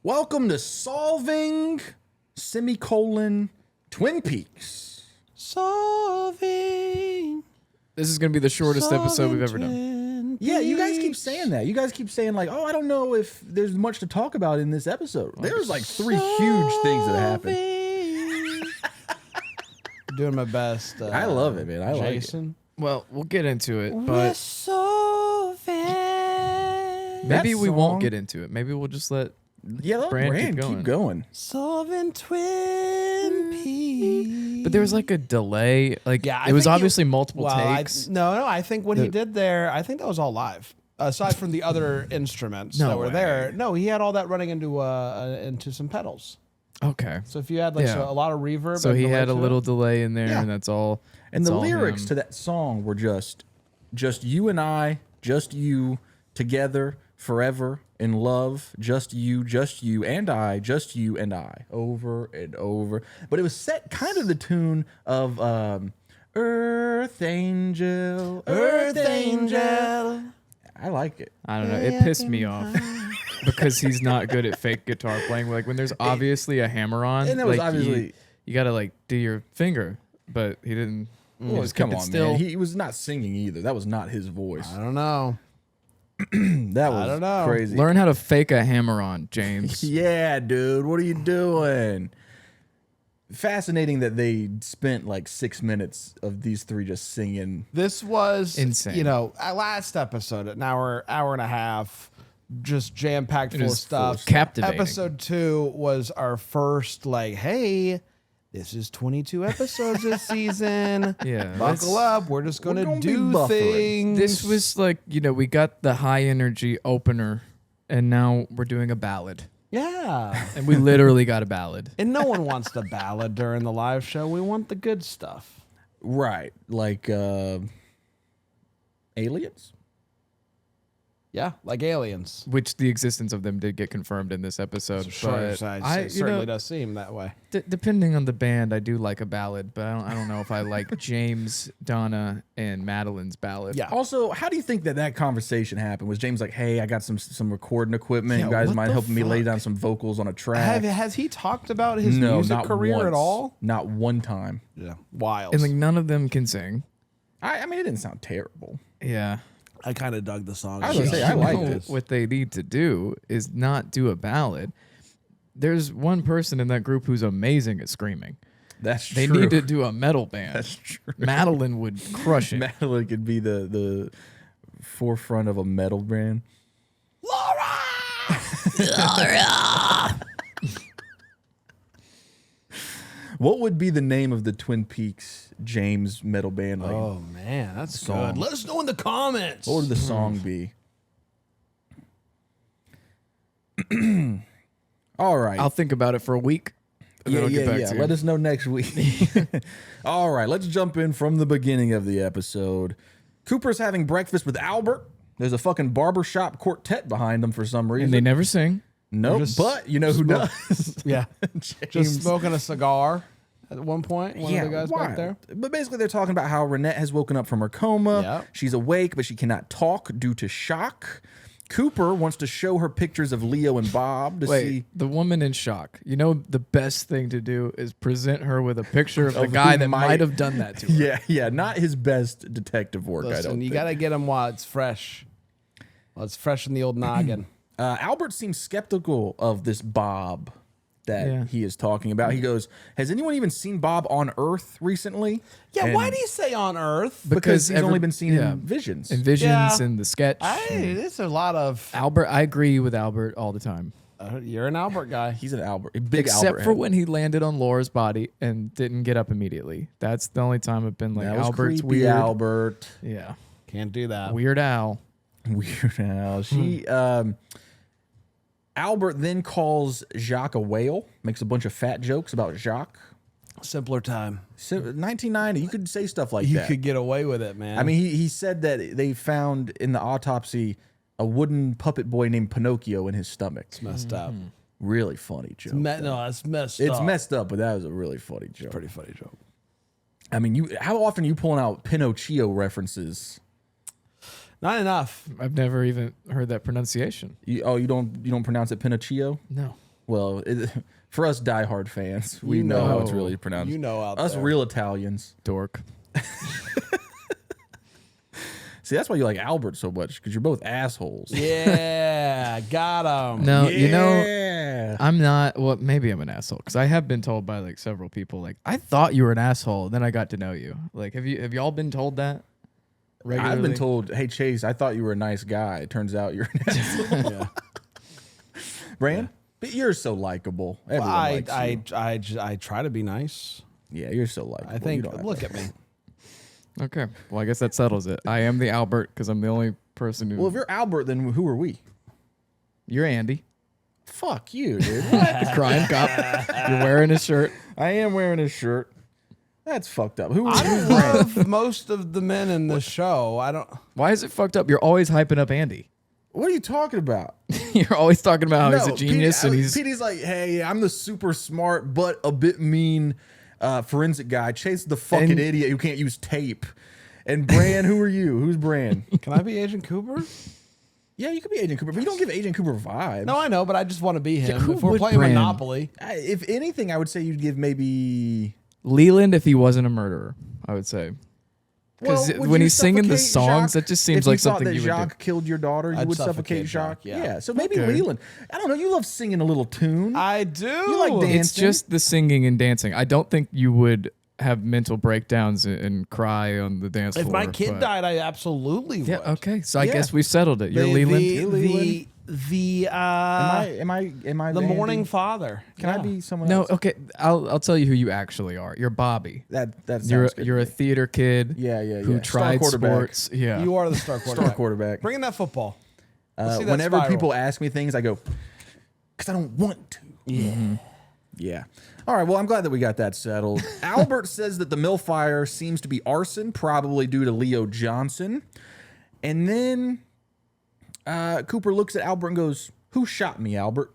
Welcome to Solving Twin Peaks. Solving. This is going to be the shortest episode we've ever done. Yeah, you guys keep saying that. You guys keep saying like, oh, I don't know if there's much to talk about in this episode. There's like 3 huge things that happened. Doing my best. I love it, man. I like it. Jason. Well, we'll get into it, We're but solving. maybe That we won't song- get into it. Maybe we'll just let Yeah, Brand Brand keep keep going. Solving Twin Peaks. But there was like a delay. Like Yeah, I it was think obviously multiple takes. No, I think what he The- did there, I think that was all live. Aside from the other instruments No that were way. there. No, he had all that running into some pedals. Okay. So if you had like Yeah. a lot of reverb. So and he delay had a to it- little delay in there, Yeah. and that's all. And that's the all lyrics him. to that song were just you and I, just you, together, forever, in love, just you, and I, just you and I, over and over. But it was set kind of the tune of Earth Angel, Earth Angel. I like it. I don't know. It pissed me off because he's not good at fake guitar playing. Like when there's obviously a hammer on, And that was like, obviously- you got to like do your finger, but he didn't. He Well, just come kept on, it still. man. He was not singing either. That was not his voice. I don't know. That was don't know. crazy. Learn how to fake a hammer on, James. Yeah, dude. What are you doing? Fascinating that they spent like 6 minutes of these 3 just singing. This was Insane. You know, our last episode, an hour and a half, just jam packed It full of is stuff. captivating. Episode 2 was our first like, hey, this is 22 episodes this season. Yeah, Buckle up. We're just gonna, gonna be do buffering. things. This was like, we got the high energy opener, and now we're doing a ballad. yeah. And we literally got a ballad. And no one wants the ballad during the live show. We want the good stuff. Right. Like aliens? Yeah, like aliens. Which the existence of them did get confirmed in this episode. But It certainly does seem that way. Depending on the band, I do like a ballad, but I don't know if I like James, Donna, and Madeline's ballad. Yeah. Also, how do you think that conversation happened? Was James like, hey, I got some recording equipment. Yeah, You guys what mind the helping me lay fuck? down some vocals on a track? Has he talked about his no, music not career once. at all? Not one time. Yeah, wild. And like none of them can sing. I mean, it didn't sound terrible. Yeah. I kind of dug the song. I was gonna say, I liked it. What they need to do is not do a ballad. There's one person in that group who's amazing at screaming. That's They true. need to do a metal band. That's true. Madeline would crush it. Madeline could be the forefront of a metal brand. What would be the name of the Twin Peaks James metal band? Like, Oh man, that's Song. good. Let us know in the comments. what would the song be? All right. I'll think about it for a week. And then I'll get back to you. Let us know next week. All right, let's jump in from the beginning of the episode. Cooper's having breakfast with Albert. There's a fucking barbershop quartet behind them for some reason. And they never sing. Nope, just but you know who smoke- does? Yeah, James. just smoking a cigar at one point. One of the guys back wild. there. But basically, they're talking about how Renette has woken up from her coma. Yep. She's awake, but she cannot talk due to shock. Cooper wants to show her pictures of Leo and Bob to Wait, see. the woman in shock. You know, the best thing to do is present her with a picture of the Of guy who that might- might have done that to her. Yeah, not his best detective work. I Listen, don't you think. got to get him while it's fresh. While it's fresh in the old noggin. Albert seems skeptical of this Bob that Yeah. he is talking about. He goes, "Has anyone even seen Bob on Earth recently?" Yeah, And- why do you say on Earth? Because he's only been seen yeah. in visions. In Visions Yeah. and the sketch. There's a lot of. Albert, I agree with Albert all the time. You're an Albert guy. He's an Albert, a big Except Albert for head. when he landed on Laura's body and didn't get up immediately. That's the only time I've been like, That was Albert's creepy, weird. Albert. Yeah. Can't do that. Weird Al. Weird Al. Albert then calls Jacques a whale, makes a bunch of fat jokes about Jacques. Simpler time. So 1990, you could say stuff like You that. could get away with it, man. I mean, he said that they found in the autopsy a wooden puppet boy named Pinocchio in his stomach. it's messed up. Really funny joke. No, it's messed up. It's messed up, but that was a really funny joke. Pretty funny joke. I mean, how often are you pulling out Pinocchio references? Not enough. I've never even heard that pronunciation. You don't pronounce it Pinocchio? No. Well, for us diehard fans, we know how it's really pronounced. You know out us there. real Italians. Dork. See, that's why you like Albert so much, because you're both assholes. Yeah, got him. No, Yeah. you know, I'm not. Well, maybe I'm an asshole because I have been told by like several people, like I thought you were an asshole. Then I got to know you. Like, have y'all been told that? Regularly? I've been told, hey, Chase, I thought you were a nice guy. It turns out you're an asshole. Yeah. Brand, but you're so likable. Everyone likes you. I try to be nice. Yeah, you're so likable. I think. You don't have Look to- at me. Okay. Well, I guess that settles it. I am the Albert because I'm the only person who. Well, if you're Albert, then who are we? You're Andy, Fuck you, dude. the crime cop. You're wearing his shirt. I am wearing his shirt. That's fucked up. Who's I don't Brand? love most of the men in the show. I don't. Why is it fucked up? You're always hyping up Andy. What are you talking about? You're always talking about how he's a No, genius and he's. PD's like, hey, I'm the super smart but a bit mean forensic guy. Chase the fucking And- idiot who can't use tape. And Bran, who are you? Who's Bran? Can I be Agent Cooper? Yeah, you could be Agent Cooper, but you don't give Agent Cooper vibes. No, I know, but I just want to be him. who If we're would playing Bran? Monopoly, If anything, I would say you'd give maybe. Leland if he wasn't a murderer, I would say. Because Well, would when you he's singing the suffocate songs, Jacques? that just seems If like thought something that you would Jacques killed your daughter, you I'd would suffocate suffocate Jacques. Jacques, yeah. So maybe Okay. Leland. I don't know. You love singing a little tune. I do. You like do. It's dancing. just the singing and dancing. I don't think you would have mental breakdowns and cry on the dance If floor. my kid but- died, I absolutely would. Yeah, okay. So I Yeah. guess we've settled it. You're The- Leland. Am I the Andy? morning father. Can I Yeah. be someone No, else? okay. I'll tell you who you actually are. You're Bobby. That sounds You're good. you're a theater kid. Yeah, yeah, Who yeah. Star tried quarterback. sports. Yeah. You are the star quarterback. Star quarterback. Bring in that football. Let's see that Whenever spiral. people ask me things, I go, because I don't want to. Yeah. Yeah. All right. Well, I'm glad that we got that settled. Albert says that the mill fire seems to be arson, probably due to Leo Johnson. And then Cooper looks at Albert and goes, "Who shot me, Albert?"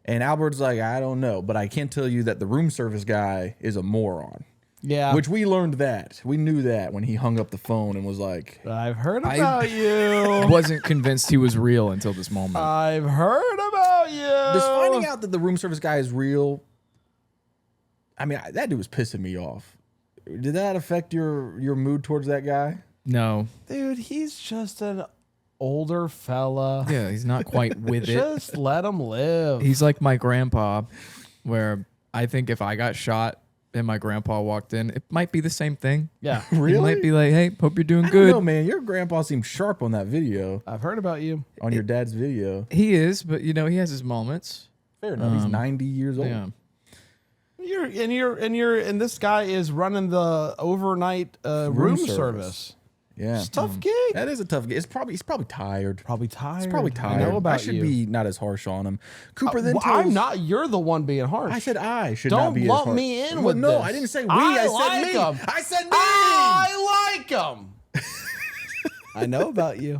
And Albert's like, "I don't know, but I can tell you that the room service guy is a moron." Yeah. Which we learned that. We knew that when he hung up the phone and was like, I've heard about you. wasn't convinced he was real until this moment. I've heard about you. Does finding out that the room service guy is real, I mean, that dude was pissing me off. Did that affect your mood towards that guy? No. Dude, he's just an older fella. Yeah, he's not quite with it. Just let him live. He's like my grandpa, where I think if I got shot and my grandpa walked in, it might be the same thing. yeah. He Really? might be like, "Hey, hope you're doing I don't good." know, man. Your grandpa seemed sharp on that video, I've heard about you. on your dad's video. He is, but you know, he has his moments. Fair enough. He's 90 years old. Yeah. And this guy is running the overnight room service. Yeah. It's a tough gig. That is a tough gig. He's probably tired. Probably tired. He's probably tired. I know about should you. be not as harsh on him. Cooper then Well, tells, I'm not. You're the one being harsh. I said I should Don't not be as lump harsh. me in Well, with no, this. I didn't say we. I I, said like me. 'em. I said me. I like him. I know about you.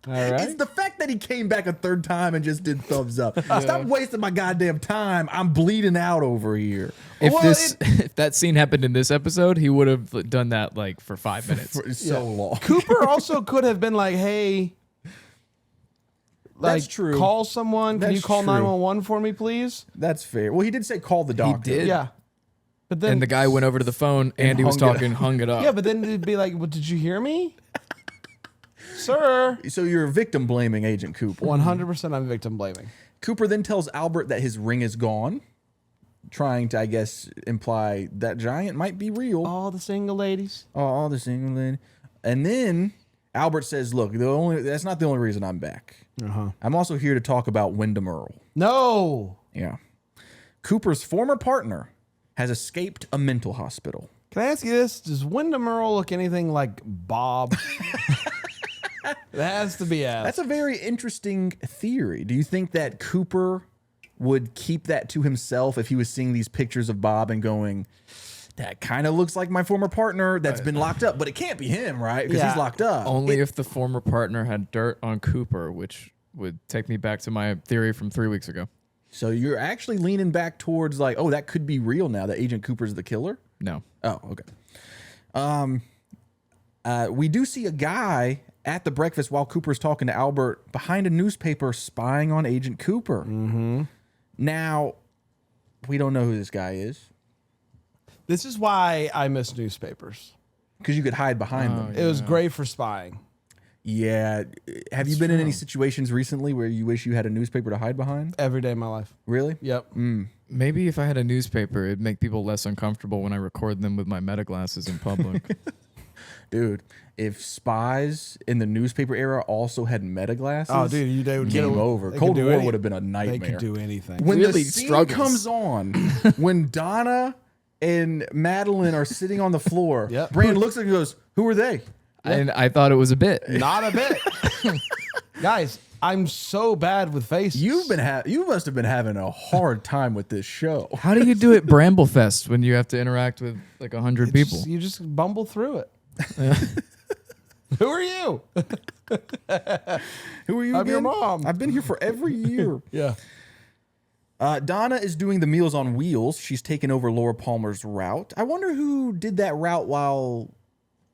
All right. It's the fact that he came back a third time and just did thumbs up. Stop wasting my goddamn time. I'm bleeding out over here. If Well, if that scene happened in this episode, he would have done that like for 5 minutes. For so long. Cooper also could have been like, "Hey, That's true. Call someone. Can you That's call true. 911 for me, please?" That's fair. Well, he did say call the doctor. did. Yeah. But then And the guy went over to the phone. Andy was hung it talking, hung it up. Yeah, but then it'd be like, well, "Did you hear me, sir?" So you're victim blaming Agent Cooper. 100%, I'm victim blaming. Cooper then tells Albert that his ring is gone, trying to, I guess, imply that giant might be real. All the single ladies. All the single lady. And then Albert says, "Look, that's not the only reason I'm back. I'm also here to talk about Wyndham Earl." No. Yeah. Cooper's former partner has escaped a mental hospital. Can I ask you this? Does Wyndham Earl look anything like Bob? It has to be asked. That's a very interesting theory. Do you think that Cooper would keep that to himself if he was seeing these pictures of Bob and going, "That kind of looks like my former partner that's been locked up," but it can't be him, right? Because Yeah. he's locked up. Only if the former partner had dirt on Cooper, which would take me back to my theory from 3 weeks ago. So you're actually leaning back towards like, oh, that could be real now that Agent Cooper's the killer? No. Oh, okay. We do see a guy at the breakfast while Cooper's talking to Albert behind a newspaper spying on Agent Cooper. Mm-hmm. Now, we don't know who this guy is. This is why I miss newspapers. Because you could hide behind them. It was great for spying. Yeah. Have you been in any situations recently where you wish you had a newspaper to hide behind? Every day of my life. Really? Yep. Maybe if I had a newspaper, it'd make people less uncomfortable when I record them with my meta glasses in public. Dude, if spies in the newspaper era also had meta glasses, Oh, dude, they would game get over. they Cold could do War any- would have been a They nightmare. could do anything. When Really the scene struggles. comes on, when Donna and Madeline are sitting on the floor, Yep. Bran looks at her and goes, "Who are they?" And I thought it was a bit. Not a bit. Guys, I'm so bad with faces. You must have been having a hard time with this show. How do you do it Bramblefest when you have to interact with like 100 people? You just bumble through it. Who are you? Who are you? I'm your again? mom. I've been here for every year. Yeah. Donna is doing the Meals on Wheels. She's taken over Laura Palmer's route. I wonder who did that route while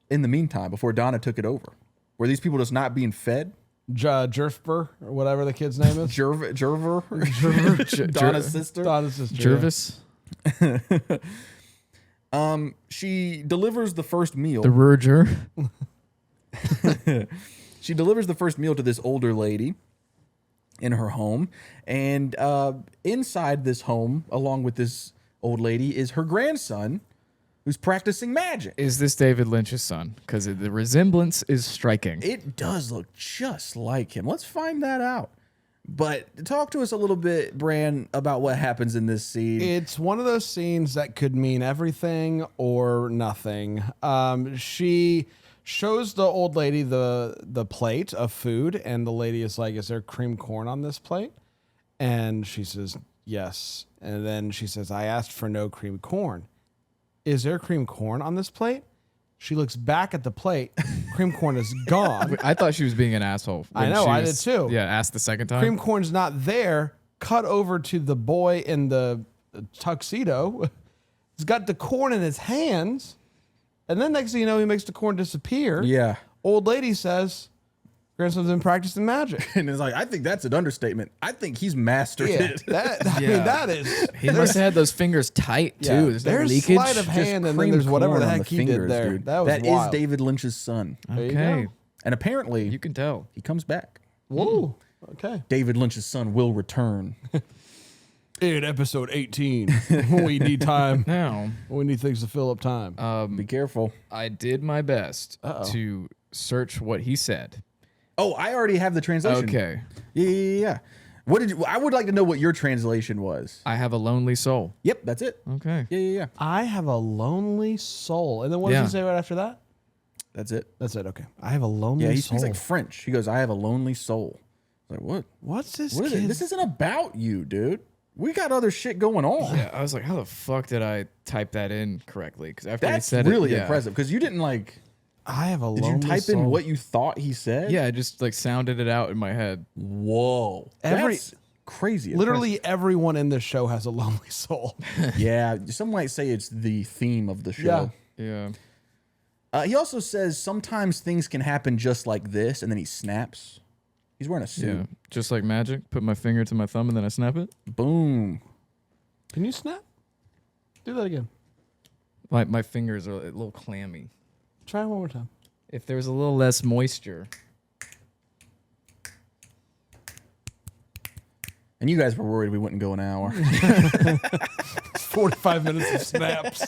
in the meantime, before Donna took it over. Were these people just not being fed? Jerfber, or whatever the kid's name is. Jerver? Jer- Donna's sister? Donna's sister. Jervis, She delivers the first meal. the Ruger. She delivers the first meal to this older lady in her home. And inside this home, along with this old lady, is her grandson who's practicing magic. Is this David Lynch's son? Because the resemblance is striking. It does look just like him. Let's find that out. But talk to us a little bit, Bran, about what happens in this scene. It's one of those scenes that could mean everything or nothing. She shows the old lady the plate of food, and the lady is like, "Is there cream corn on this plate?" And she says, "Yes." And then she says, "I asked for no cream corn. Is there cream corn on this plate?" She looks back at the plate. Cream corn is gone. I thought she was being an asshole. I when know, she I was- did too. Yeah, asked the second time. Cream corn's not there. Cut over to the boy in the tuxedo. He's got the corn in his hands. And then next thing you know, he makes the corn disappear. Yeah. Old lady says, grandson's been practicing magic. And it's like, I think that's an understatement. I think he's mastered Yeah, it. I mean, that is. He must have had those fingers tight too. Yeah, There's no there's leakage. sleight of hand, and then Cream there's whatever corn the on heck he fingers, did there. dude. That was That is wild. David Lynch's son. There you Okay, go. And apparently, you can tell. he comes back. Whoa. Okay. David Lynch's son will return. In episode 18, we need time. Now, We need things to fill up time. Be careful. I did my best Uh-oh. to search what he said. Oh, I already have the translation. Okay, Yeah. What did you? I would like to know what your translation was. I have a lonely soul. Yep, that's it. Okay, Yeah. I have a lonely soul. And then what Yeah. does he say right after that? That's it. That's it. Okay. I have a lonely Yeah, he soul. speaks like French. He goes, "I have a lonely soul." Like what? What's this? What is it? kid? This isn't about you, dude. We got other shit going on. yeah. I was like, how the fuck did I type that in correctly? Because after That's he said really it, yeah. impressive because you didn't like. I have a Did lonely you type soul. in what you thought he said? Yeah, I just like sounded it out in my head. Whoa. That's crazy. Literally everyone in this show has a lonely soul. impressive. Yeah. Some might say it's the theme of the show. Yeah. Yeah. He also says sometimes things can happen just like this, and then he snaps. He's wearing a suit. Yeah, just like magic. Put my finger to my thumb and then I snap it. Boom. Can you snap? Do that again. My fingers are a little clammy. Try it one more time. If there's a little less moisture, And you guys were worried we wouldn't go an hour. 45 minutes of snaps.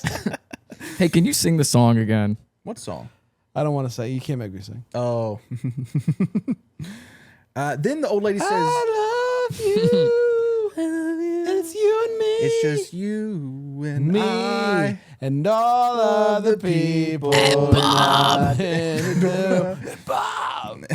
hey, can you sing the song again? What song? I don't want to say. You can't make me sing. Oh. Then the old lady says, I love you. And it's you and me. "It's just you and me I." and all of the people. Bob.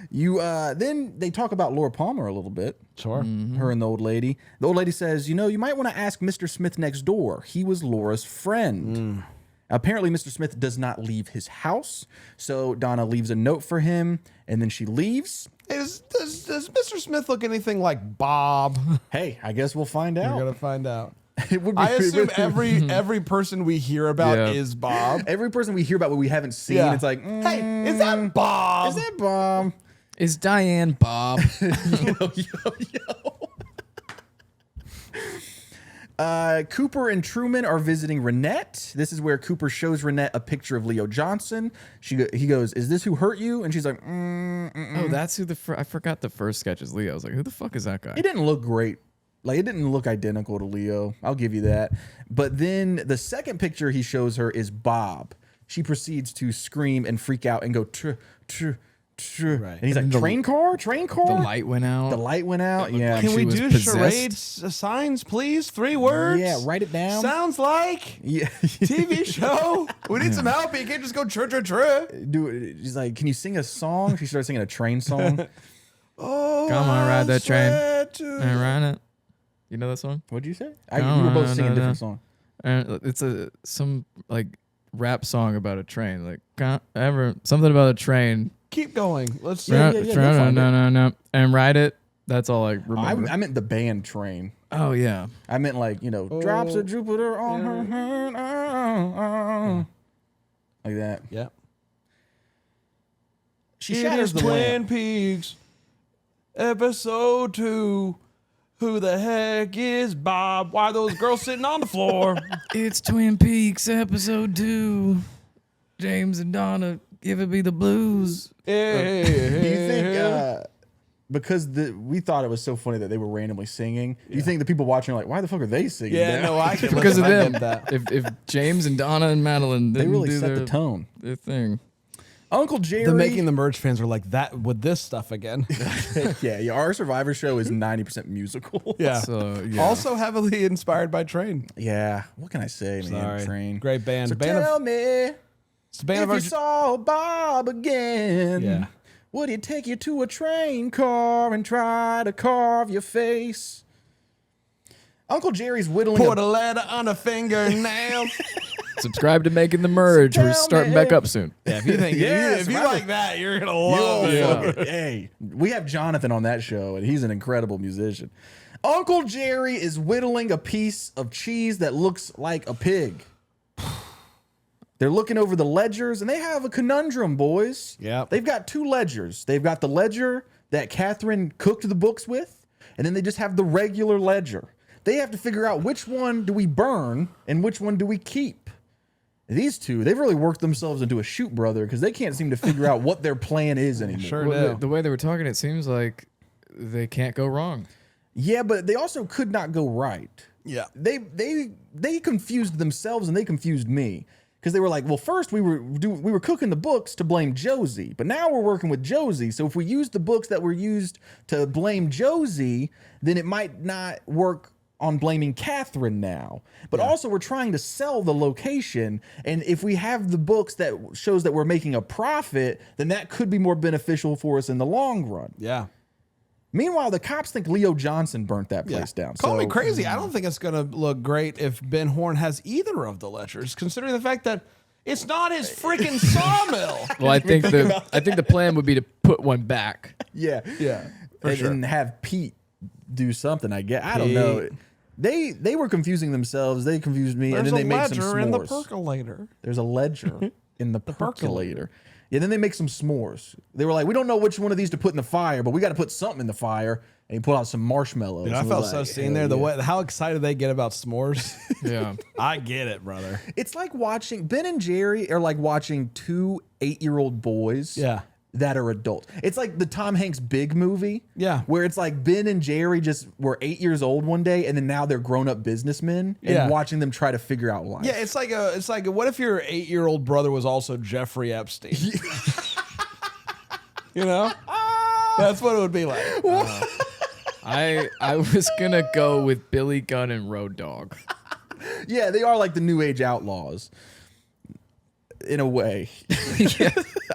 You then they talk about Laura Palmer a little bit. Sure. Her and the old lady. The old lady says, "You know, you might want to ask Mr. Smith next door. He was Laura's friend." Apparently, Mr. Smith does not leave his house, so Donna leaves a note for him, and then she leaves. Does Mr. Smith look anything like Bob? Hey, I guess we'll find We're out. going to find out. It would be, I assume every person we hear about is Bob. every person we hear about what we haven't seen. Yeah. It's like, Hey, is that Bob? Is that Bob? Is Diane Bob? Cooper and Truman are visiting Renette. This is where Cooper shows Renette a picture of Leo Johnson. He goes, "Is this who hurt you?" And she's like, Oh, that's who I forgot the first sketch is Leo. I was like, who the fuck is that guy? It didn't look great. Like, it didn't look identical to Leo. I'll give you that. But then the second picture he shows her is Bob. She proceeds to scream and freak out and go, tr. Right. And he's like, train car? The light went out. The light went out. Yeah. Can we was do possessed. charades signs, please? 3 words. Yeah, write it down. Sounds like Yeah. TV show. We need some help. You can't just go tr. Do it. She's like, can you sing a song? She started singing a train song. Oh, Come on, ride that train. train. And ride it. You know that song? What'd you say? We were both singing different songs. And it's some like rap song about a train. Like something about a train. Keep going. Let's see. Yeah, they'll find it. No. And ride it. That's all I remember. I meant the band Train. Oh yeah. I meant like, drops of Jupiter on her hand. Like that. Yeah. She It shatters is the Twin lamp. Peaks, episode 2. Who the heck is Bob? Why are those girls sitting on the floor? It's Twin Peaks episode 2. James and Donna give it me the blues. Hey, Do you think because we thought it was so funny that they were randomly singing? Do you think the people watching are like, why the fuck are they singing? Yeah, now? no, I get Because of I get them. that. If James and Donna and Madeline They didn't really do set the tone. their thing. Uncle Jerry. The Making the Merge fans were like, that with this stuff again. yeah, our Survivor show is 90% musical. Yeah. So yeah. Also heavily inspired by Train. Yeah. What can I say, man? Sorry. Train. Great band. So band tell of, me, it's a band if of you our, saw Bob again, Yeah. would he take you to a train car and try to carve your face? Uncle Jerry's whittling put a letter on a fingernail. Subscribe to Making the Merge. We're Tell starting me. back up soon. Yeah, if you think Yes, if you right. like that, you're gonna love it. Yeah. Hey, we have Jonathan on that show, and he's an incredible musician. Uncle Jerry is whittling a piece of cheese that looks like a pig. They're looking over the ledgers, and they have a conundrum, boys. Yep. They've got 2 ledgers. They've got the ledger that Catherine cooked the books with, and then they just have the regular ledger. They have to figure out which one do we burn and which one do we keep. These 2, they've really worked themselves into a shoot, brother, because they can't seem to figure out what their plan is anymore. Sure Well, do. the way they were talking, it seems like they can't go wrong. Yeah, but they also could not go right. Yeah. They confused themselves and they confused me because they were like, well, first we were cooking the books to blame Josie, but now we're working with Josie. So if we use the books that were used to blame Josie, then it might not work on blaming Catherine now. But also we're trying to sell the location, and if we have the books that shows that we're making a profit, then that could be more beneficial for us in the long run. Yeah. Meanwhile, the cops think Leo Johnson burnt that place down. Call so, me crazy. I don't think it's going to look great if Ben Horn has either of the ledgers, considering the fact that it's not his freaking sawmill. Well, I think the plan would be to put one back. Yeah. Yeah, And have Pete do something, I guess. I don't know. They were confusing themselves. They confused me. There's and then they a made some ledger in the s'mores. percolator. There's a ledger in the percolator. Yeah, then they make some s'mores. They were like, we don't know which one of these to put in the fire, but we got to put something in the fire. And he pulled out some marshmallows. Dude, I and felt was so like, seen there. hell The yeah. way, how excited they get about s'mores. Yeah. I get it, brother. It's like watching Ben and Jerry are like watching 2 8-year-old boys. Yeah. That are adults. It's like the Tom Hanks Big movie. Yeah. Where it's like Ben and Jerry just were 8 years old one day, and then now they're grown-up businessmen, and Yeah. watching them try to figure out life. Yeah, it's like what if your 8-year-old brother was also Jeffrey Epstein? You know? That's what it would be like. I was gonna go with Billy Gunn and Road Dogg. Yeah, they are like the new age outlaws. In a way.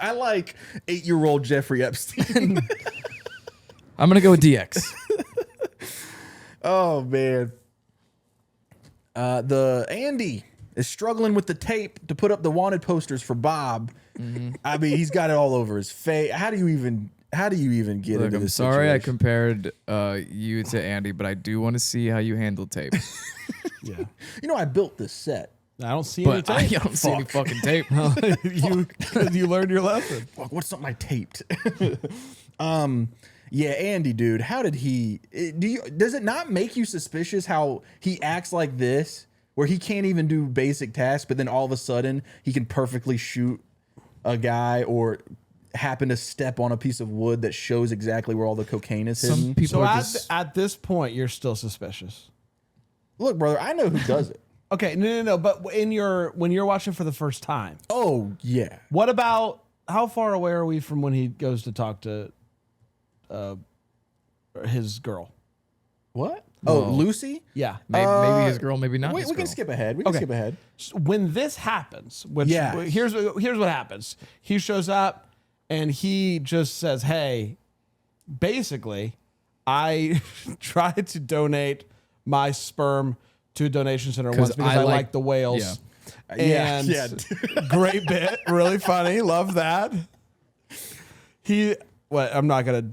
I like 8-year-old Jeffrey Epstein. I'm gonna go with DX. Oh man. The Andy is struggling with the tape to put up the wanted posters for Bob. I mean, he's got it all over his face. How do you even get Look, into I'm this sorry I situation? compared you to Andy, but I do want to see how you handle tape. Yeah. You know, I built this set. I don't see any But I tape. don't see any fucking tape. you learned your lesson. Fuck, what's something I taped? Yeah, Andy, dude, how did he? Does it not make you suspicious how he acts like this, where he can't even do basic tasks, but then all of a sudden he can perfectly shoot a guy or happen to step on a piece of wood that shows exactly where all the cocaine is hidden? Some people So are just at this point, you're still suspicious. Look, brother, I know who does it. Okay, no. But when you're watching for the first time, Oh yeah, what about how far away are we from when he goes to talk to his girl? what? Oh, Whoa. Lucy. Yeah. maybe his girl, maybe not. We his can girl. skip ahead. We can skip ahead. So when this happens, which Yeah. here's what happens. He shows up and he just says, "Hey, basically, I tried to donate my sperm to a donation center once because I like the whales." Yeah. And Yeah. great bit, really funny, love that. I'm not gonna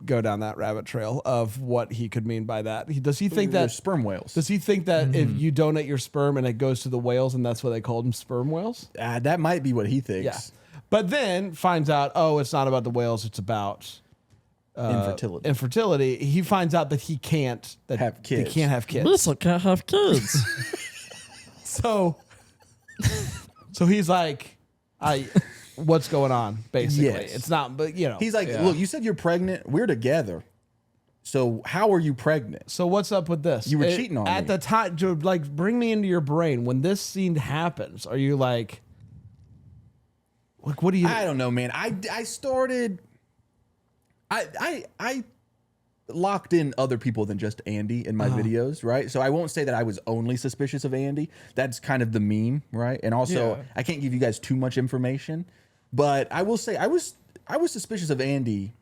go down that rabbit trail of what he could mean by that. Does he think They're that sperm whales. Does he think that if you donate your sperm and it goes to the whales and that's why they called them sperm whales? That might be what he thinks. Yeah. But then finds out, oh, it's not about the whales, it's about Infertility. He finds out that he can't Have kids. He can't have kids. Listen, can't have kids. So he's like, what's going on? Basically, Yes. it's not. But He's like, look, you said you're pregnant. We're together. So how are you pregnant? So what's up with this? You were cheating on at me. the time. Like, bring me into your brain when this scene happens. Are you like, what do you? I don't know, man. I started. I locked in other people than just Andy in my videos, right? So I won't say that I was only suspicious of Andy. That's kind of the meme, right? And also, Yeah. I can't give you guys too much information, but I will say I was suspicious of Andy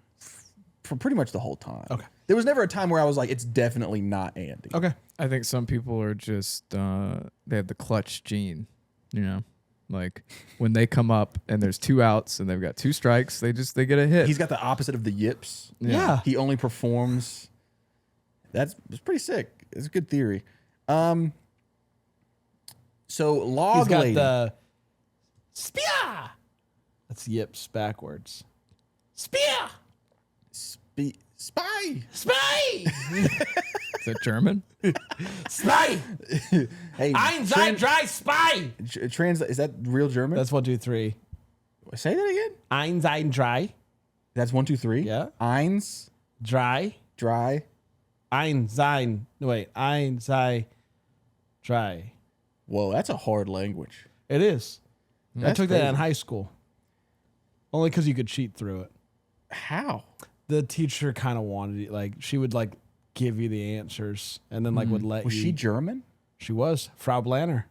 for pretty much the whole time. Okay. There was never a time where I was like, it's definitely not Andy. Okay. I think some people are just they have the clutch gene, you know, like when they come up and there's 2 outs and they've got 2 strikes, they get a hit. He's got the opposite of the yips. Yeah. He only performs. It's pretty sick. It's a good theory. So He's log got lady. the spear. That's yips backwards. Spear. Spy. Spy. Is that German? Spy. Hey, Ein, zwei, drei, spy. translate. Is that real German? That's 1, 2, 3. Say that again. Ein, zwei, drei. That's 1, 2, 3. Yeah. Eins, Drei. dry. Ein, sein. No, wait. Ein, zwei, drei. Whoa, that's a hard language. It is. I That's took that crazy. in high school. Only because you could cheat through it. How? The teacher kind of wanted it. Like, she would, like, give you the answers and then, like, would let Was you. she German? She was. Frau Blanner.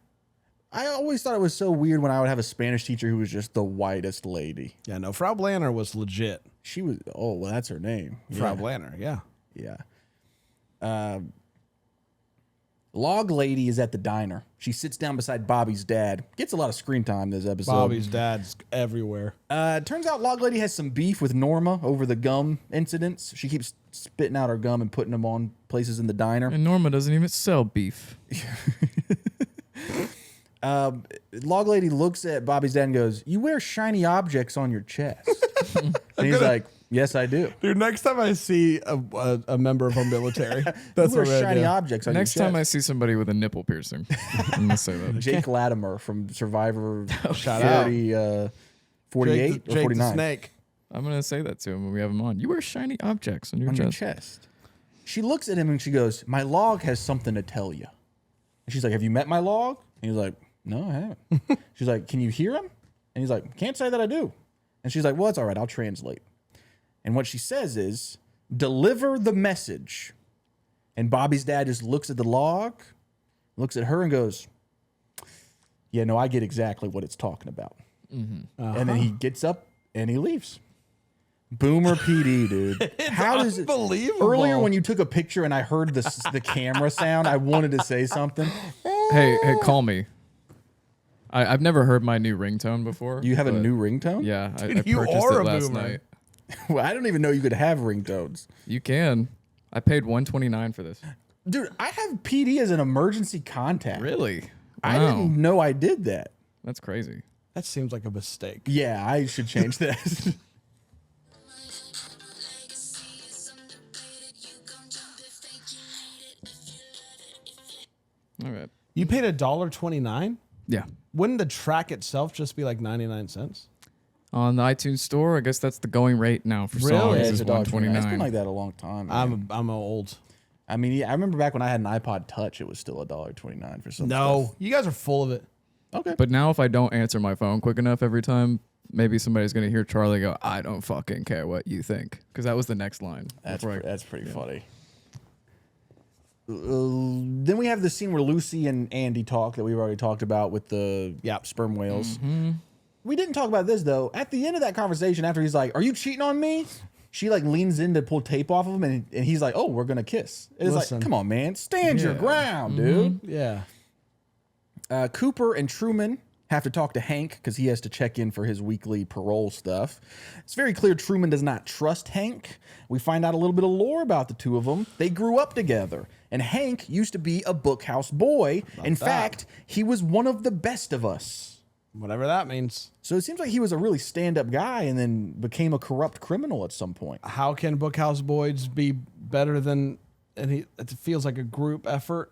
I always thought it was so weird when I would have a Spanish teacher who was just the whitest lady. Yeah, no, Frau Blanner was legit. She was. Oh, well, that's her name. Frau Yeah. Blanner, yeah. Yeah. Log lady is at the diner. She sits down beside Bobby's dad. Gets a lot of screen time this episode. Bobby's dad's everywhere. Turns out Log lady has some beef with Norma over the gum incidents. She keeps spitting out her gum and putting them on places in the diner. And Norma doesn't even sell beef. Log lady looks at Bobby's dad and goes, "You wear shiny objects on your chest." And he's like, "Yes, I do." Dude, next time I see a member of our military, that's You wear what I shiny do. objects on Next your time I chest. see somebody with a nipple piercing, I'm gonna say that. Jake Latimer from Survivor Shout out. 48 Jake or the 49. snake. I'm gonna say that to him when we have him on. You wear shiny objects on your On your chest. chest. She looks at him and she goes, "My log has something to tell you." And she's like, "Have you met my log?" And he's like, "No, I haven't." She's like, "Can you hear him?" And he's like, "Can't say that I do." And she's like, "Well, it's all right. I'll translate." And what she says is, "Deliver the message." And Bobby's dad just looks at the log, looks at her and goes, "Yeah, no, I get exactly what it's talking about." And then he gets up and he leaves. Boomer PD, dude. How does it? Unbelievable. Earlier, when you took a picture and I heard the camera sound, I wanted to say something. Hey, call me. I've never heard my new ringtone before. You have a but new ringtone? Yeah, I you purchased are it a last boomer. night. Well, I don't even know you could have ringtones. You can. I paid $129 for this. Dude, I have PD as an emergency contact. Really? I Wow. didn't know I did that. That's crazy. That seems like a mistake. Yeah, I should change that. All right. You paid $1.29? Yeah. Wouldn't the track itself just be like 99 cents? On the iTunes store, I guess that's the going rate now for Really? songs Yeah, is it's $1.29. $1.29. It's been like that a long time. Man. I'm old. I mean, yeah, I remember back when I had an iPod Touch, it was still $1.29 for some No, stuff. you guys are full of it. Okay. But now if I don't answer my phone quick enough every time, maybe somebody's going to hear Charlie go, I don't fucking care what you think. Because that was the next line. That's before I- that's pretty funny. Then we have the scene where Lucy and Andy talk that we've already talked about with the sperm whales. We didn't talk about this though. At the end of that conversation, after he's like, "Are you cheating on me?" She like leans in to pull tape off of him, and he's like, "Oh, we're gonna kiss." It's Listen. like, come on, man, stand your Yeah. ground, dude. Yeah. Cooper and Truman have to talk to Hank because he has to check in for his weekly parole stuff. It's very clear Truman does not trust Hank. We find out a little bit of lore about the two of them. They grew up together, and Hank used to be a bookhouse boy. In fact, he was one of the best of us. Whatever that means. So it seems like he was a really stand-up guy and then became a corrupt criminal at some point. How can Bookhouse Boys be better than, and it feels like a group effort?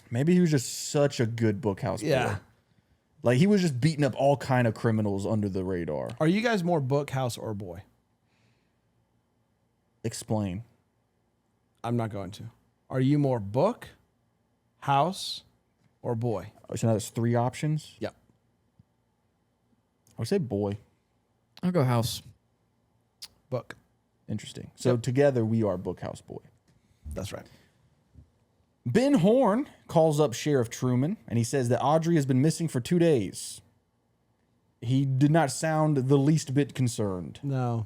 Maybe he was just such a good bookhouse boy. Yeah. Like he was just beating up all kind of criminals under the radar. Are you guys more Bookhouse or boy? Explain. I'm not going to. Are you more book, house, or boy? Oh, so now there's 3 options? Yep. I would say boy. I'll go house. Book. Interesting. So together we are bookhouse boy. That's right. Ben Horn calls up Sheriff Truman and he says that Audrey has been missing for 2 days. He did not sound the least bit concerned. No.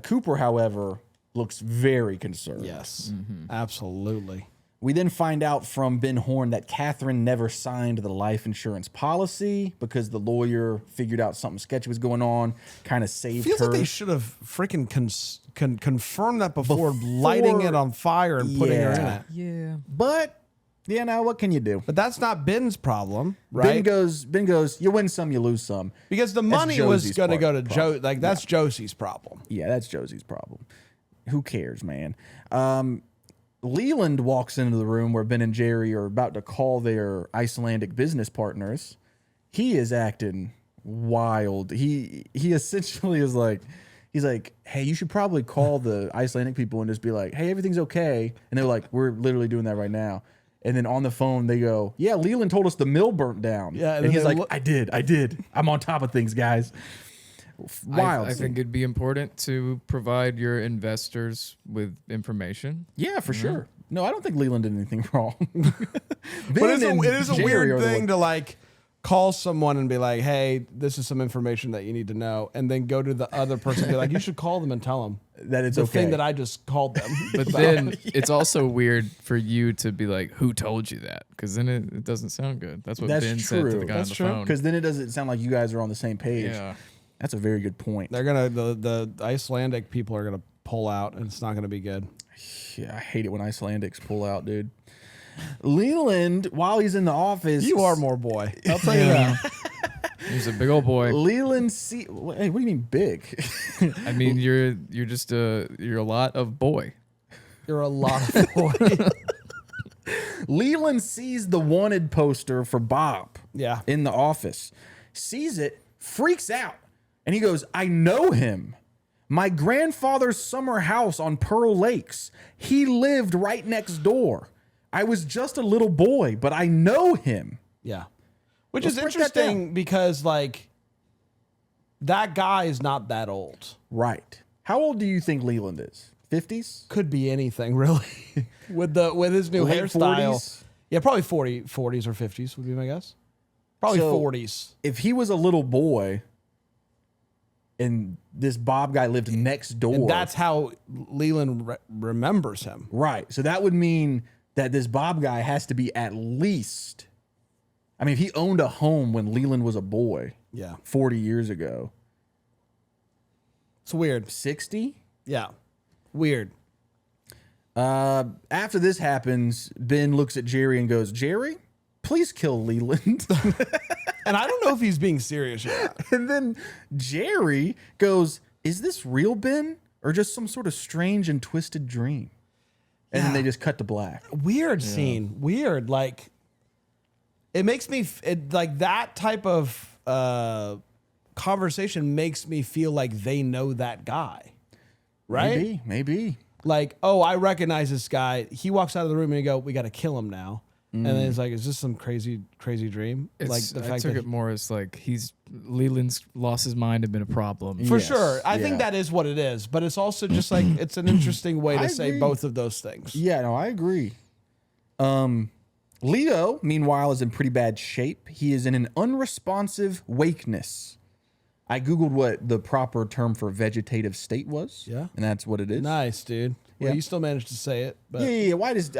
Cooper, however, looks very concerned. Yes. Absolutely. We then find out from Ben Horn that Catherine never signed the life insurance policy because the lawyer figured out something sketchy was going on, kind of saved Feels her. like they should have freaking confirmed that before lighting it on fire and putting her in Yeah. it. Yeah. But, yeah, now what can you do? But that's not Ben's problem, right? Ben goes, you win some, you lose some. Because the money was Josie's going to go to problem. Joe. Like, that's Josie's problem. Yeah, that's Josie's problem. Who cares, man? Leland walks into the room where Ben and Jerry are about to call their Icelandic business partners. He is acting wild. He essentially is like, he's like, hey, you should probably call the Icelandic people and just be like, hey, everything's okay. And they're like, we're literally doing that right now. And then on the phone, they go, yeah, Leland told us the mill burnt down. Yeah, and and he's then like, I did. I'm on top of things, guys. Wild. I think it'd be important to provide your investors with information. Yeah, for sure. No, I don't think Leland did anything wrong. But it is a weird thing to like call someone and be like, hey, this is some information that you need to know. And then go to the other person and be like, you should call them and tell them that it's the okay. thing that I just called them. But then it's also weird for you to be like, who told you that? Because then it doesn't sound good. That's what That's Ben said to true. the guy That's on the true. phone. Because then it doesn't sound like you guys are on the same page. Yeah. That's a very good point. They're going to, the Icelandic people are going to pull out and it's not going to be good. Yeah, I hate it when Icelandics pull out, dude. Leland, while he's in the office, You are more boy. I'll tell you that. He's a big old boy. Leland hey, what do you mean big? I mean, you're just you're a lot of boy. You're a lot of boy. Leland sees the wanted poster for Bob. Yeah. In the office, sees it, freaks out, and he goes, "I know him. My grandfather's summer house on Pearl Lakes. He lived right next door. I was just a little boy, but I know him." Yeah. Which Let's is break that interesting down. because, like, that guy is not that old. Right. How old do you think Leland is? 50s? Could be anything, really. with his new Late hairstyle. 40s? Yeah, probably 40s or 50s would be my guess. Probably So, 40s. If he was a little boy and this Bob guy lived next door. And that's how Leland remembers him. Right. So that would mean that this Bob guy has to be at least, I mean, if he owned a home when Leland was a boy Yeah. 40 years ago, It's weird. 60? Yeah. Weird. After this happens, Ben looks at Jerry and goes, Jerry, please kill Leland. And I don't know if he's being serious yet. And then Jerry goes, is this real, Ben? Or just some sort of strange and twisted dream? And then they just cut to black. Weird scene. Weird. Like, it makes me, like, that type of conversation makes me feel like they know that guy. Right? Maybe. Like, oh, I recognize this guy. He walks out of the room and you go, we got to kill him now. And then it's like, is this some crazy dream? Like the I fact took that it more as like Leland's lost his mind and been a problem. for Yes, sure. I think yeah. that is what it is, but it's also just like it's an interesting way to I say agree. both of those things. Yeah, no, I agree. Leo, meanwhile, is in pretty bad shape. He is in an unresponsive wakeness. I Googled what the proper term for vegetative state was. Yeah. And that's what it is. Nice, dude. Well, Yeah. you still managed to say it, but Yeah. I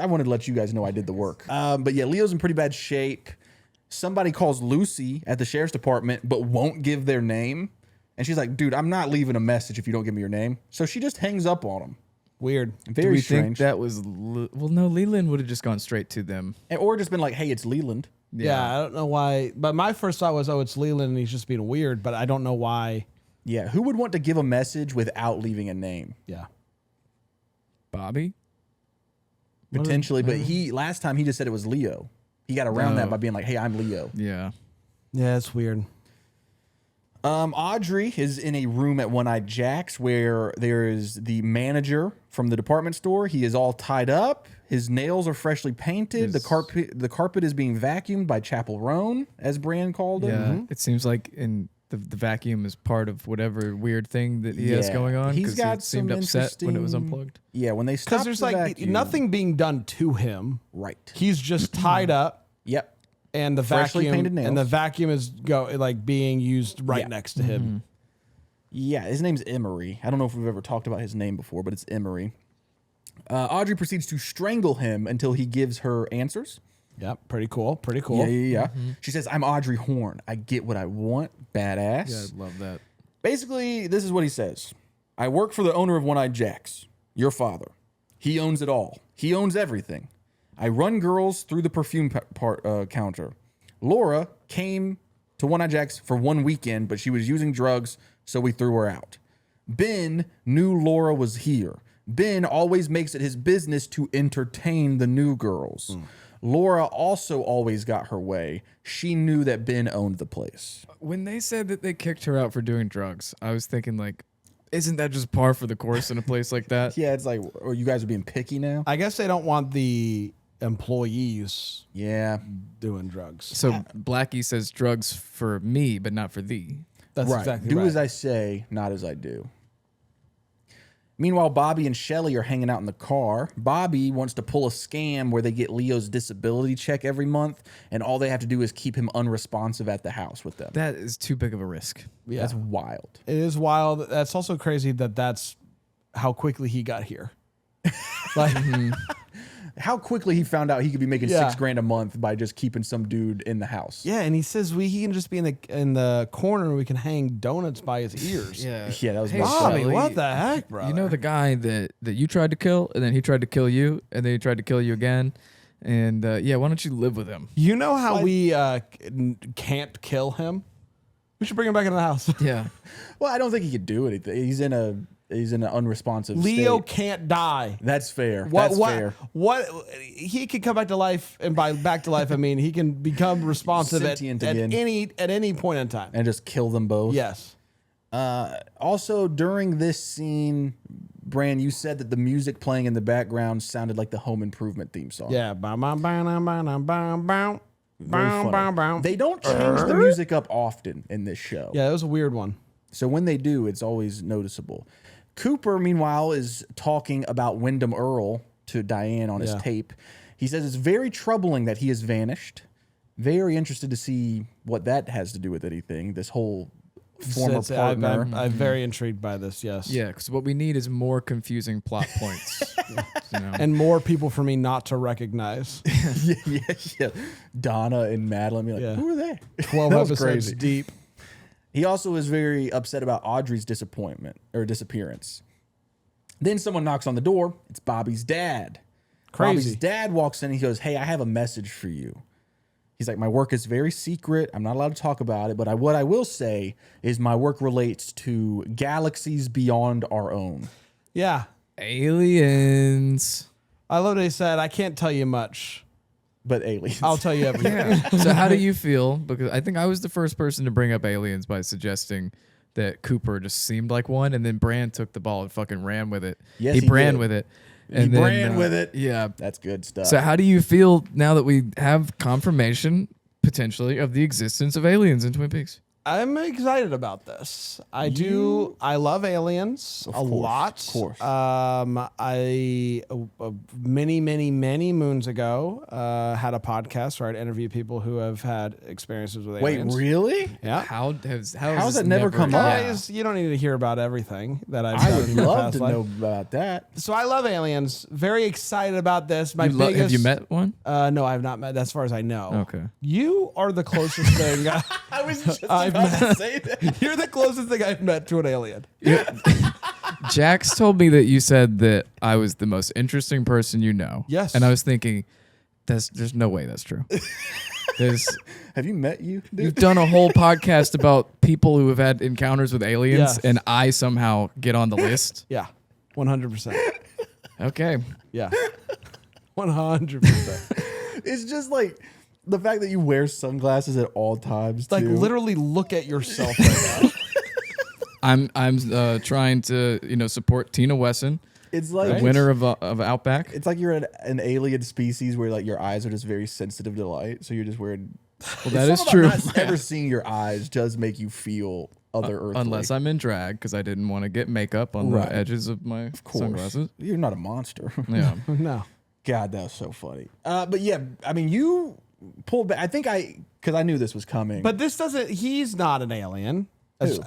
wanted to let you guys know I did the work. But yeah, Leo's in pretty bad shape. Somebody calls Lucy at the sheriff's department, but won't give their name. And she's like, dude, I'm not leaving a message if you don't give me your name. So she just hangs up on him. weird. Do Very we strange. think that was well? No, Leland would have just gone straight to them. Or just been like, hey, it's Leland. Yeah. I don't know why, but my first thought was, oh, it's Leland and he's just being weird, but I don't know why. Yeah. Who would want to give a message without leaving a name? Yeah. Bobby. Potentially. But last time he just said it was Leo. He got around that by being like, hey, I'm Leo. Yeah. Yeah, it's weird. Audrey is in a room at One Eyed Jack's where there is the manager from the department store. He is all tied up. His nails are freshly painted. The carpet is being vacuumed by Chapel Roan, as Bran called it. Yeah. It seems like in the vacuum is part of whatever weird thing that he has Yeah. going on. He's 'cause got he seemed some upset when it was interesting- unplugged. Yeah, when they Because stopped there's the like vacuum. nothing being done to him. Right. He's just tied up. Yep. And the Freshly vacuum painted nails. and the vacuum is being used right Yeah. next to him. Yeah, his name's Emery. I don't know if we've ever talked about his name before, but it's Emery. Audrey proceeds to strangle him until he gives her answers. Yep, pretty cool. Pretty cool. Yeah. She says, I'm Audrey Horn. I get what I want. Badass. Yeah, I love that. Basically, this is what he says. I work for the owner of One Eyed Jack's, your father. He owns it all. He owns everything. I run girls through the perfume counter. Laura came to One Eyed Jack's for one weekend, but she was using drugs, so we threw her out. Ben knew Laura was here. Ben always makes it his business to entertain the new girls. Laura also always got her way. She knew that Ben owned the place. When they said that they kicked her out for doing drugs, I was thinking like, isn't that just par for the course in a place like that? Yeah, it's like, oh, you guys are being picky now? I guess they don't want the employees Yeah. doing drugs. So Blackie says drugs for me, but not for thee. That's Right. exactly Do right. as I say, not as I do. Meanwhile, Bobby and Shelly are hanging out in the car. Bobby wants to pull a scam where they get Leo's disability check every month, and all they have to do is keep him unresponsive at the house with them. That is too big of a risk. Yeah. That's wild. It is wild. That's also crazy that's how quickly he got here. Like, How quickly he found out he could be making Yeah. $6,000 a month by just keeping some dude in the house. yeah, and he says he can just be in the corner and we can hang donuts by his ears. Yeah. Yeah, that was Hey, messed up. Bobby, Shelly, what the heck, bro? You know the guy that you tried to kill, and then he tried to kill you, and then he tried to kill you again. And yeah, why don't you live with him? You know how we can't kill him? We should bring him back into the house. Yeah. Well, I don't think he could do anything. He's in an unresponsive Leo state. can't die. That's fair. What? That's What? fair. What? He can come back to life, and by back to life, I mean he can become responsive at Sentient again. any point in time. And just kill them both. Yes. Also, during this scene, Bran, you said that the music playing in the background sounded like the Home Improvement theme song. Yeah. Very funny. They don't change the music up often in this show. Yeah, that was a weird one. So when they do, it's always noticeable. Cooper, meanwhile, is talking about Wyndham Earl to Diane on his Yeah. tape. He says it's very troubling that he has vanished. Very interested to see what that has to do with anything. This whole former partner. I'm very intrigued by this. Yes. Yeah, because what we need is more confusing plot points. You know? And more people for me not to recognize. yeah. Donna and Madeline be like, Yeah. who are they? 12 That was episodes crazy. deep. He also is very upset about Audrey's disappearance. Then someone knocks on the door. It's Bobby's dad. Crazy. Bobby's dad walks in and he goes, "Hey, I have a message for you." He's like, "My work is very secret. I'm not allowed to talk about it. But what I will say is my work relates to galaxies beyond our own." Yeah. Aliens. I love what he said. I can't tell you much. But aliens. I'll tell you everything. So how do you feel? Because I think I was the first person to bring up aliens by suggesting that Cooper just seemed like one, and then Bran took the ball and fucking ran with it. Yes, he he ran did. with it. He ran with it. Yeah. That's good stuff. So how do you feel now that we have confirmation, potentially, of the existence of aliens in Twin Peaks? I'm excited about this. I love aliens a lot. Of course. I many moons ago had a podcast where I'd interview people who have had experiences with Wait, aliens. really? Yeah. How has How's this that never come up? Guys, you don't need to hear about everything that I've I done would in my love past to life. know about that. So I love aliens. Very excited about this. My Have biggest. you met one? No, I have not met. As far as I know. Okay. You are the closest thing. I was just I've about to met- say that. You're the closest thing I've met to an alien. Jax told me that you said that I was the most interesting person you know. Yes. And I was thinking, there's no way that's true. Have you met you, dude? You've done a whole podcast about people who have had encounters with aliens, Yes. and I somehow get on the list. Yeah, 100%. Okay. Yeah, 100%. It's just like the fact that you wear sunglasses at all times. Like too. literally look at yourself right now. I'm trying to support Tina Wesson, It's the like winner of Outback. It's like you're an alien species where like your eyes are just very sensitive to light. So you're just wearing. Well, that is true. Not ever seeing your eyes does make you feel other earthly. Unless I'm in drag, because I didn't want to get makeup on Right. the edges of my sunglasses. You're not a monster. Yeah. No. God, that was so funny. But yeah, I mean, you pulled back. I think because I knew this was coming. But this doesn't. He's not an alien. Who?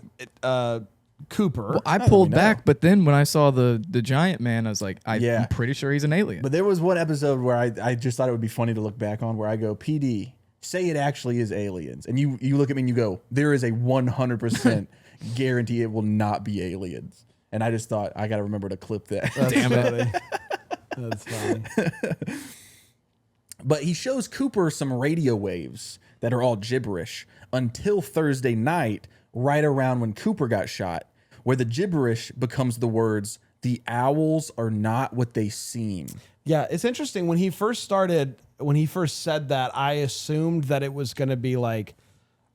Cooper. Well, I How do pulled we know? back, but then when I saw the giant man, I was like, Yeah. I'm pretty sure he's an alien. But there was one episode where I just thought it would be funny to look back on where I go, PD, say it actually is aliens. And you look at me and you go, there is a 100% guarantee it will not be aliens. And I just thought, I got to remember to clip that. That's funny. That's funny. But he shows Cooper some radio waves that are all gibberish until Thursday night, right around when Cooper got shot, where the gibberish becomes the words, "The owls are not what they seem." Yeah, it's interesting. When he first said that, I assumed that it was going to be like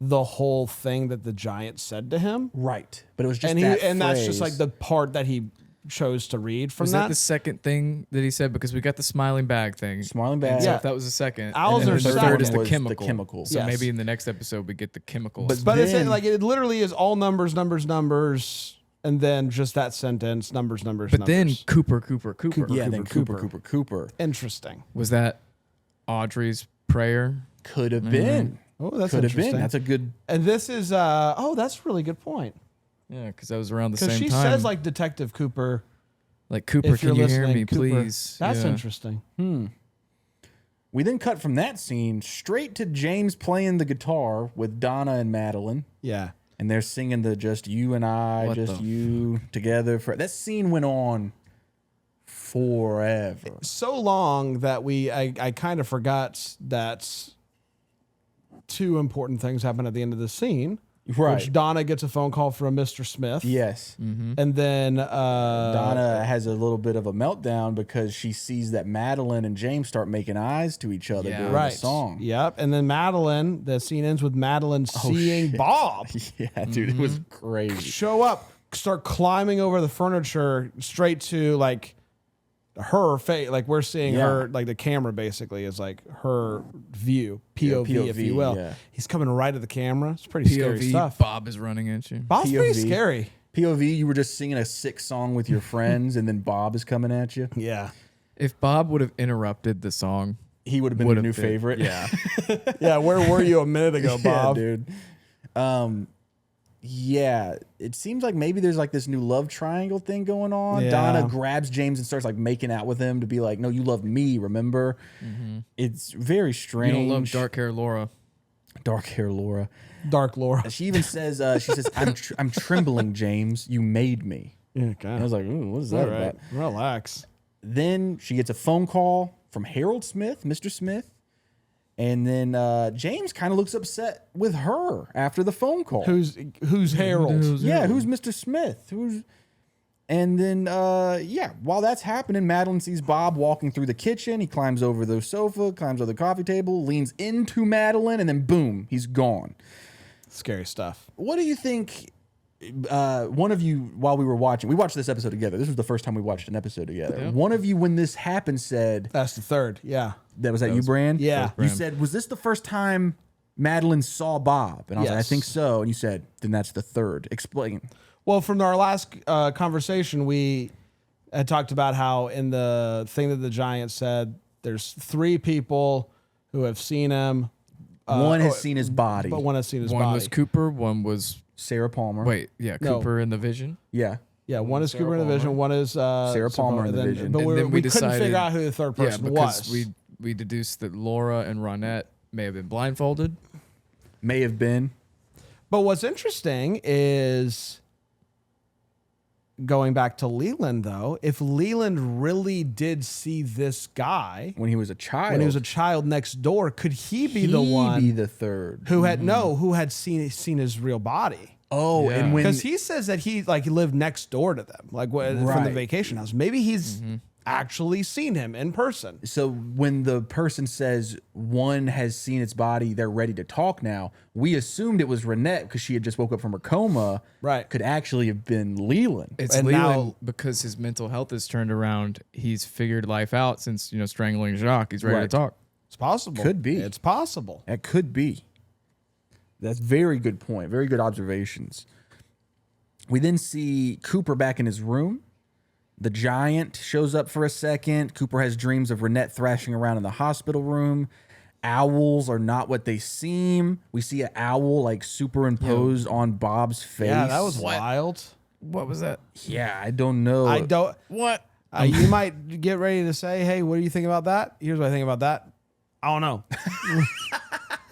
the whole thing that the giant said to him. Right. But it was just And that that's just phrase. like the part that he chose to read from was that the second thing that he said? Because we got the smiling bag thing. Smiling bag. So Yeah. if that was the second. Owls and then are the second. third is the Was the chemical. chemical. So Yes. maybe in the next episode we get the chemical. But it's Then- like it literally is all numbers, and then just that sentence, numbers. but then Cooper. Yeah, then Cooper. Interesting. Was that Audrey's prayer? Could have been. Oh, that's Could have interesting. been. That's a good. And this is that's a really good point. Yeah, because that was around the Because same she time. says like Detective Cooper. Like Cooper, If you're can you hear listening, me, Cooper. please? That's Yeah. interesting. We then cut from that scene straight to James playing the guitar with Donna and Madeline. Yeah. And they're singing the "Just You and I, What Just the You Together." That scene went on forever. So long that I kind of forgot that two important things happen at the end of the scene. Right. Which Donna gets a phone call from Mr. Smith. Yes. And then Donna has a little bit of a meltdown because she sees that Madeline and James start making eyes to each other Yeah. during right. the song. Yep. And then Madeline, the scene ends with Madeline seeing shit. Bob Yeah, dude, it was crazy. show up, start climbing over the furniture straight to like her face. Like we're seeing Yeah. her, like the camera basically is like her view, POV, if POV, you will. yeah. He's coming right at the camera. It's pretty scary POV, stuff. Bob is running at you. Bob's pretty POV. scary. POV, you were just singing a sick song with your friends, and then Bob is coming at you. Yeah. If Bob would have interrupted the song, He would have been would your have new been- favorite. Yeah. Yeah. Where were you a minute ago, Yeah, Bob? dude. Yeah, it seems like maybe there's like this new love triangle thing going on. Yeah. Donna grabs James and starts like making out with him to be like, "No, you love me, remember?" It's very You strange. don't love dark hair Laura. Dark hair Laura. Dark Laura. She even says, "I'm trembling, James. You made me." Yeah, okay. I was like, ooh, what is that All right, about? relax. Then she gets a phone call from Harold Smith, Mr. Smith. And then James kind of looks upset with her after the phone call. Who's Harold? Who's Mr. Smith? And then, while that's happening, Madeline sees Bob walking through the kitchen. He climbs over the sofa, climbs over the coffee table, leans into Madeline, and then boom, he's gone. Scary stuff. What do you think? One of you, while we were watching, we watched this episode together. This was the first time we watched an episode together. Yep. One of you, when this happened, said, That's the third. Yeah. that was you, Bran? Yeah. You said, was this the first time Madeline saw Bob? And I was like, I Yes. think so. And you said, then that's the third. Explain. Well, from our last conversation, we had talked about how in the thing that the giant said, there's 3 people who have seen him. One has seen his body. But one has seen his One body. was Cooper. One was Sarah Palmer. No. Cooper in the vision. Yeah. Yeah, one is Sarah Cooper in the Vision, Palmer. one is Sarah Palmer in the Vision. But And we then we couldn't decided- figure out who the third person because was. we deduced that Laura and Ronette may have been blindfolded. May have been. But what's interesting is going back to Leland, though, if Leland really did see this guy When he was a child. when he was a child next door, could he be the one be the third. who had seen his real body? Oh, Yeah. and when Because he says that he lived next door to them, from the Right. vacation house. Maybe he's actually seen him in person. so when the person says one has seen its body, they're ready to talk now. We assumed it was Ronette because she had just woke up from her coma. Right. Could actually have been Leland. It's And Leland now- because his mental health has turned around. He's figured life out since strangling Jacques. He's ready Right. to talk. It's possible. Could be. It's possible. That could be. That's very good point. Very good observations. We then see Cooper back in his room. The giant shows up for a second. Cooper has dreams of Ronette thrashing around in the hospital room. Owls are not what they seem. We see an owl superimposed on Bob's face. Yeah, that was What? wild. What was that? Yeah, I don't know. I don't. What? You might get ready to say, "Hey, what do you think about that?" Here's what I think about that. I don't know.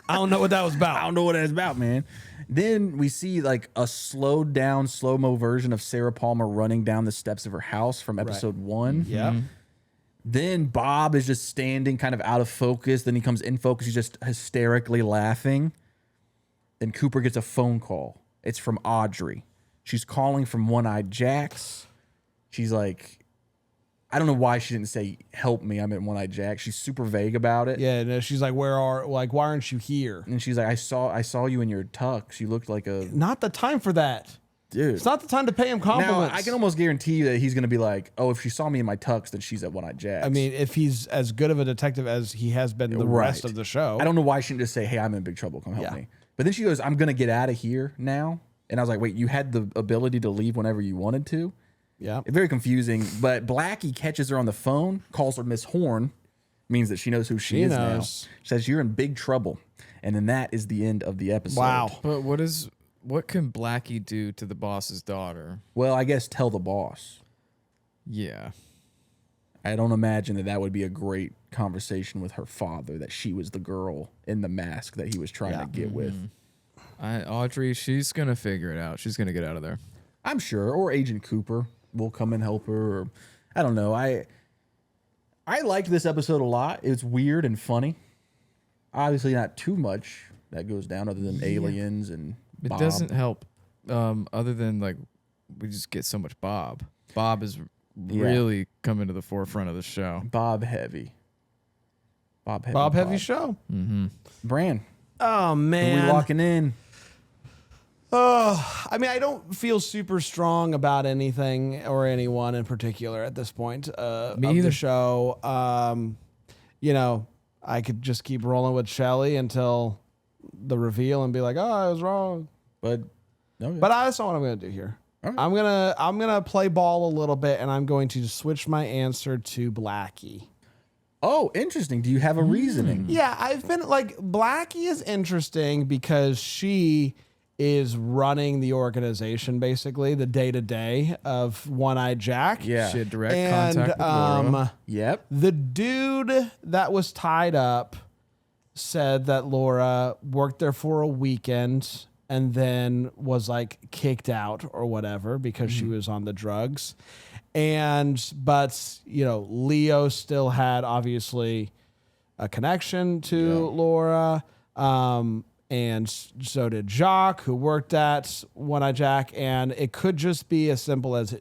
I don't know what that was about. I don't know what that's about, man. Then we see a slowed down, slow-mo version of Sarah Palmer running down the steps of her house from episode 1. Yeah. Then Bob is just standing kind of out of focus. Then he comes in focus. He's just hysterically laughing. Then Cooper gets a phone call. It's from Audrey. She's calling from One-Eyed Jack's. She's like, I don't know why she didn't say, help me, I'm at One-Eyed Jack. She's super vague about it. Yeah. No, she's like, why aren't you here? And she's like, I saw you in your tux. You looked like a Not the time for that. dude. It's not the time to pay him Now, compliments. I can almost guarantee you that he's going to be like, oh, if she saw me in my tux, then she's at One-Eyed Jack's. I mean, if he's as good of a detective as he has been the rest of the show. I don't know why she didn't just say, hey, I'm in big trouble. Come help Yeah. me. But then she goes, I'm going to get out of here now. And I was like, wait, you had the ability to leave whenever you wanted to? Yeah. Very confusing. But Blackie catches her on the phone, calls her Miss Horn, means that she knows who she is now. knows. Says, you're in big trouble. And then that is the end of the episode. Wow. But what can Blackie do to the boss's daughter? Well, I guess tell the boss. Yeah. I don't imagine that would be a great conversation with her father, that she was the girl in the mask that he was trying to get with. Audrey, she's gonna figure it out. She's gonna get out of there. I'm sure. Or Agent Cooper will come and help her. Or I don't know. I liked this episode a lot. It's weird and funny. Obviously not too much that goes down other than aliens and It Bob. doesn't help. Other than we just get so much Bob. Bob is really coming to the forefront of the show. Bob heavy. Bob heavy. Bob Heavy Show. Bran. Oh Who man. we locking in? I mean, I don't feel super strong about anything or anyone in particular at this point of either. the show. I could just keep rolling with Shelly until the reveal and be like, "Oh, I was wrong." But no. But that's not what I'm going to do here. All right. I'm gonna play ball a little bit, and I'm going to switch my answer to Blackie. Oh, interesting. Do you have a reasoning? Yeah, I've been Blackie is interesting because she is running the organization, basically the day to day of One-Eyed Jack. Yeah. She had direct contact with Laura. Yep. The dude that was tied up said that Laura worked there for a weekend and then was like kicked out or whatever because she was on the drugs. But Leo still had obviously a connection to Laura. And so did Jacques, who worked at One Eye Jack. And it could just be as simple as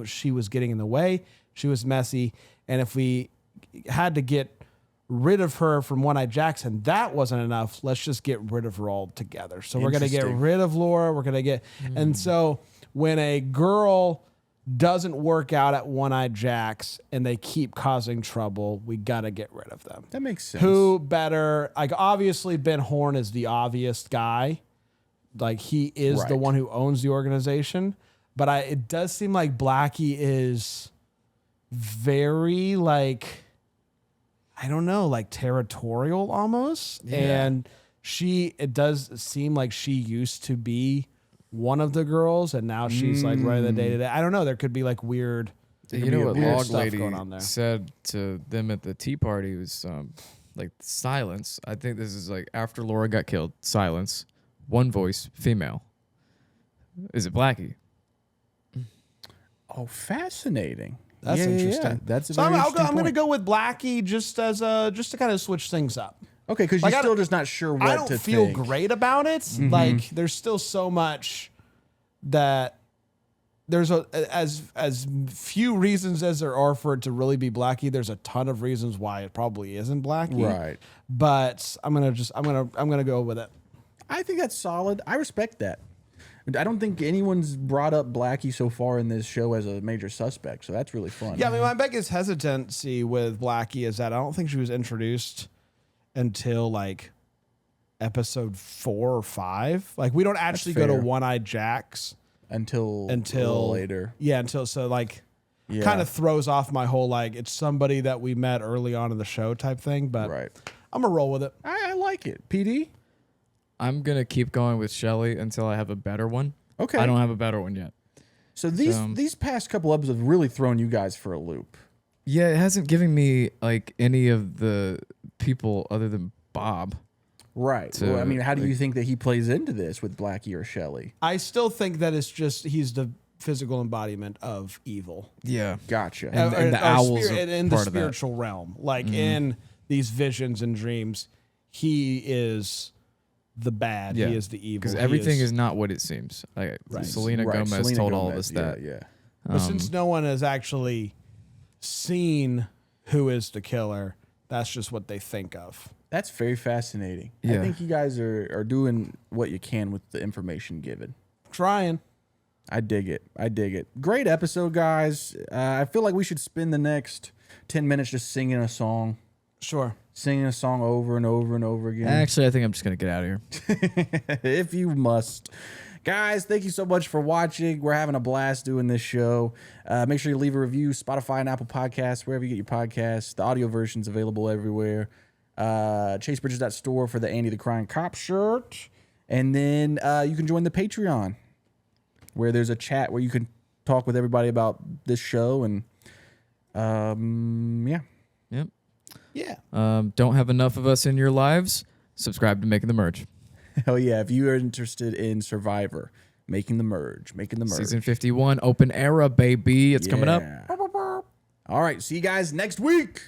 she was getting in the way. She was messy. And if we had to get rid of her from One Eye Jackson, that wasn't enough. Let's just get rid of her altogether. So we're going to get rid of Laura. We're going to get... And so when a girl doesn't work out at One Eye Jack's and they keep causing trouble, we got to get rid of them. That makes sense. Who better? Like, obviously, Ben Horn is the obvious guy. Like, he is the one who owns the organization. But it does seem like Blackie is very, like, I don't know, like territorial almost. Yeah. And it does seem like she used to be one of the girls, and now she's like running the day to day. I don't know. There could be like weird. You know what Log Lady going on there. said to them at the tea party was like silence. I think this is like after Laura got killed. Silence. One voice, female. Is it Blackie? Oh, fascinating. That's interesting. Yeah. That's a so very I'm going to point. go with Blackie just to kind of switch things up. Okay, because you're still just not sure what to think. I don't feel great about it. Mm-hmm. Like, there's still so much that there's as few reasons as there are for it to really be Blackie. There's a ton of reasons why it probably isn't Blackie. Right. But I'm gonna go with it. I think that's solid. I respect that. I don't think anyone's brought up Blackie so far in this show as a major suspect, so that's really fun. Yeah, I mean, my biggest hesitancy with Blackie is that I don't think she was introduced until like episode 4 or 5. Like, we don't actually go to One Eye Jack's until a little later. Yeah, kind of throws off my whole like it's somebody that we met early on in the show type thing. But I'm gonna roll with it. I like it. PD. I'm gonna keep going with Shelly until I have a better one. Okay. I don't have a better one yet. So these past couple episodes have really thrown you guys for a loop. Yeah, it hasn't given me like any of the people other than Bob. Right. So, I mean, how do you think that he plays into this with Blackie or Shelly? I still think that it's just he's the physical embodiment of evil. Yeah. Gotcha. And the owls are in the part of that. spiritual realm. Like in these visions and dreams, he is the bad. Yeah. He is the evil. Because everything is not what it seems. Like Selena Gomez told all of us that. Yeah. But since no one has actually seen who is the killer, that's just what they think of. That's very fascinating. Yeah. I think you guys are doing what you can with the information given. Trying. I dig it. Great episode, guys. I feel like we should spend the next 10 minutes just singing a song. Sure. Singing a song over and over and over again. Actually, I think I'm just going to get out of here. If you must. Guys, thank you so much for watching. We're having a blast doing this show. Make sure you leave a review, Spotify and Apple Podcasts, wherever you get your podcasts. The audio version's available everywhere. ChaseBridges.store for the Andy the Crying Cop shirt. And then you can join the Patreon, where there's a chat where you can talk with everybody about this show. And yeah. Yep. Yeah. Don't have enough of us in your lives? Subscribe to Making the Merge. Hell yeah. If you are interested in Survivor, Making the Merge. Season 51, Open Era, baby. It's coming up. All right. See you guys next week.